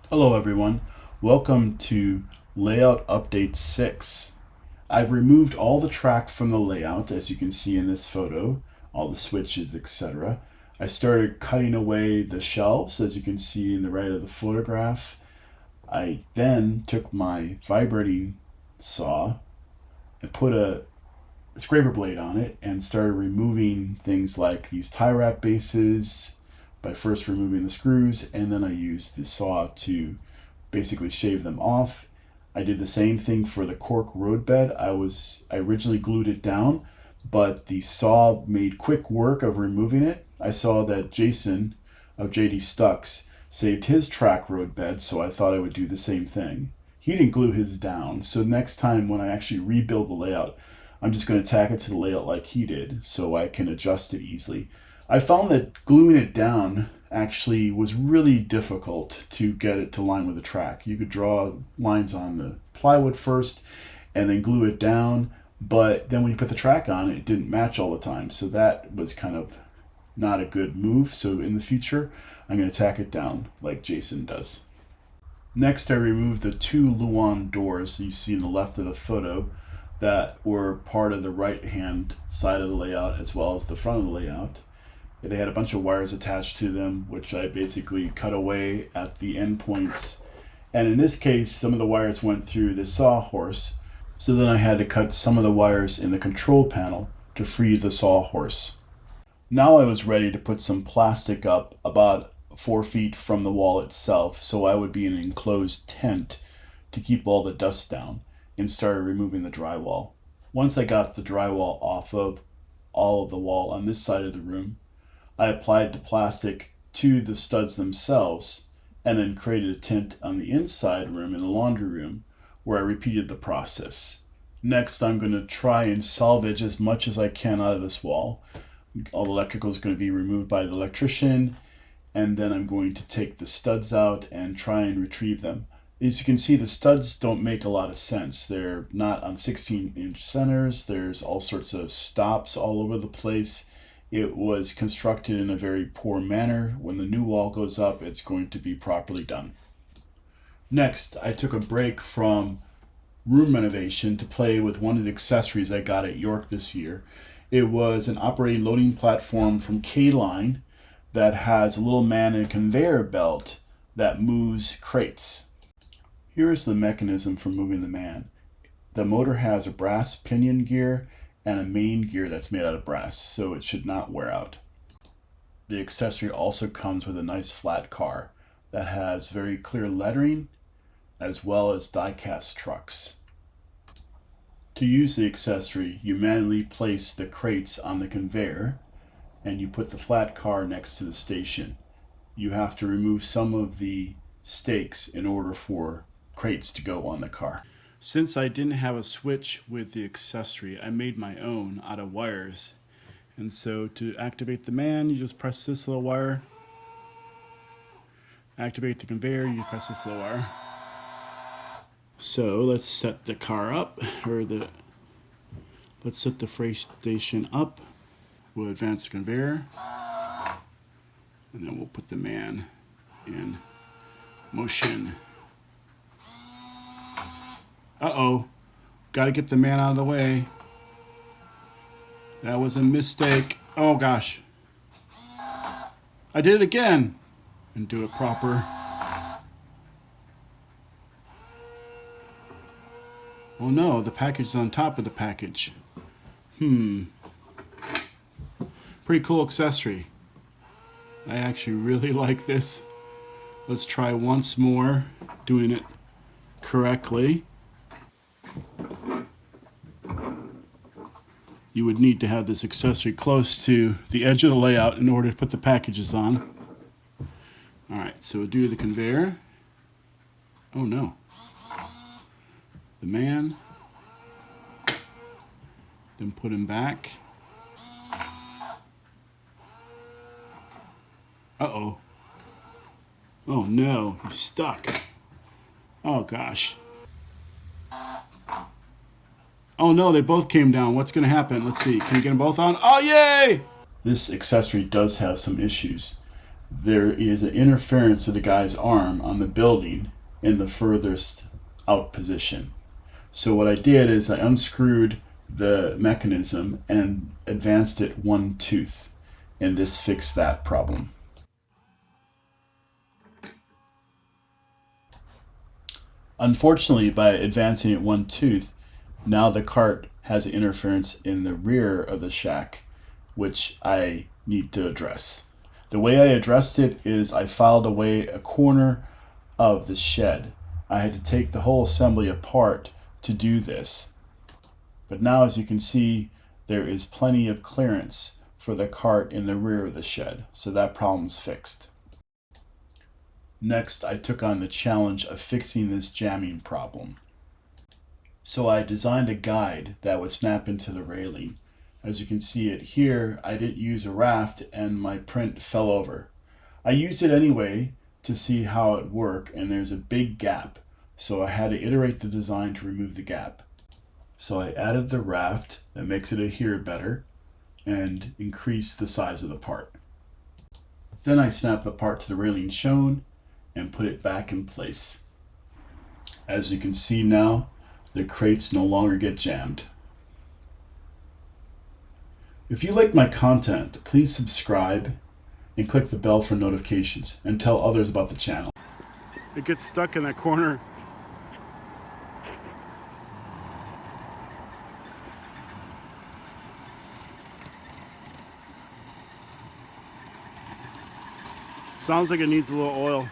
Hello everyone, welcome to Layout Update 6. I've removed all the track from the layout as you can see in this photo, all the switches, etc. I started cutting away the shelves as you can see in the right of the photograph. I then took my vibrating saw and put a scraper blade on it and started removing things like these tie wrap bases by first removing the screws, and then I used the saw to basically shave them off. I did the same thing for the cork road bed. I originally glued it down, but the saw made quick work of removing it. I saw that Jason of JD Stucks saved his track road bed, so I thought I would do the same thing. He didn't glue his down, so next time when I actually rebuild the layout, I'm just going to tack it to the layout like he did so I can adjust it easily. I found that gluing it down actually was really difficult to get it to line with the track. You could draw lines on the plywood first and then glue it down, but then when you put the track on, it didn't match all the time. So that was kind of not a good move. So in the future, I'm going to tack it down like Jason does. Next, I removed the two Luan doors you see in the left of the photo that were part of the right hand side of the layout as well as the front of the layout. They had a bunch of wires attached to them, which I basically cut away at the end points. And in this case, some of the wires went through the sawhorse, so then I had to cut some of the wires in the control panel to free the sawhorse. Now I was ready to put some plastic up about 4 feet from the wall itself, so I would be in an enclosed tent to keep all the dust down, and started removing the drywall. Once I got the drywall off of all of the wall on this side of the room, I applied the plastic to the studs themselves and then created a tent on the inside room in the laundry room where I repeated the process. Next, I'm going to try and salvage as much as I can out of this wall. All the electrical is going to be removed by the electrician, and then I'm going to take the studs out and try and retrieve them. As you can see, the studs don't make a lot of sense. They're not on 16-inch centers. There's all sorts of stops all over the place. It was constructed in a very poor manner. When the new wall goes up, it's going to be properly done. Next, I took a break from room renovation to play with one of the accessories I got at York this year. It was an operating loading platform from K-Line that has a little man and a conveyor belt that moves crates. Here is the mechanism for moving the man. The motor has a brass pinion gear and a main gear that's made out of brass, so it should not wear out. The accessory also comes with a nice flat car that has very clear lettering as well as die-cast trucks. To use the accessory, you manually place the crates on the conveyor and you put the flat car next to the station. You have to remove some of the stakes in order for crates to go on the car. Since I didn't have a switch with the accessory, I made my own out of wires. And so to activate the man, you just press this little wire. Activate the conveyor, you press this little wire. So let's set the car up, let's set the freight station up. We'll advance the conveyor, and then we'll put the man in motion. Uh-oh, gotta get the man out of the way. That was a mistake. Oh gosh. I did it again. And do it proper. Oh no, the package is on top of the package. Pretty cool accessory. I actually really like this. Let's try once more doing it correctly. You would need to have this accessory close to the edge of the layout in order to put the packages on. Alright, so we'll do the conveyor. Oh no. The man. Then put him back. Uh-oh. Oh no, he's stuck. Oh gosh. Oh no, they both came down. What's going to happen? Let's see. Can you get them both on? Oh, yay! This accessory does have some issues. there is an interference with the guy's arm on the building in the furthest out position. So what I did is I unscrewed the mechanism and advanced it one tooth, and this fixed that problem. Unfortunately, by advancing it one tooth, now the cart has an interference in the rear of the shack, which I need to address. The way I addressed it is I filed away a corner of the shed. I had to take the whole assembly apart to do this. But now, as you can see, there is plenty of clearance for the cart in the rear of the shed, so that problem's fixed. Next, I took on the challenge of fixing this jamming problem. So I designed a guide that would snap into the railing. As you can see it here, I didn't use a raft and my print fell over. I used it anyway to see how it worked, and there's a big gap, so I had to iterate the design to remove the gap. So I added the raft that makes it adhere better and increase the size of the part. Then I snapped the part to the railing shown and put it back in place. As you can see now, the crates no longer get jammed. If you like my content, please subscribe and click the bell for notifications and tell others about the channel. It gets stuck in that corner. Sounds like it needs a little oil.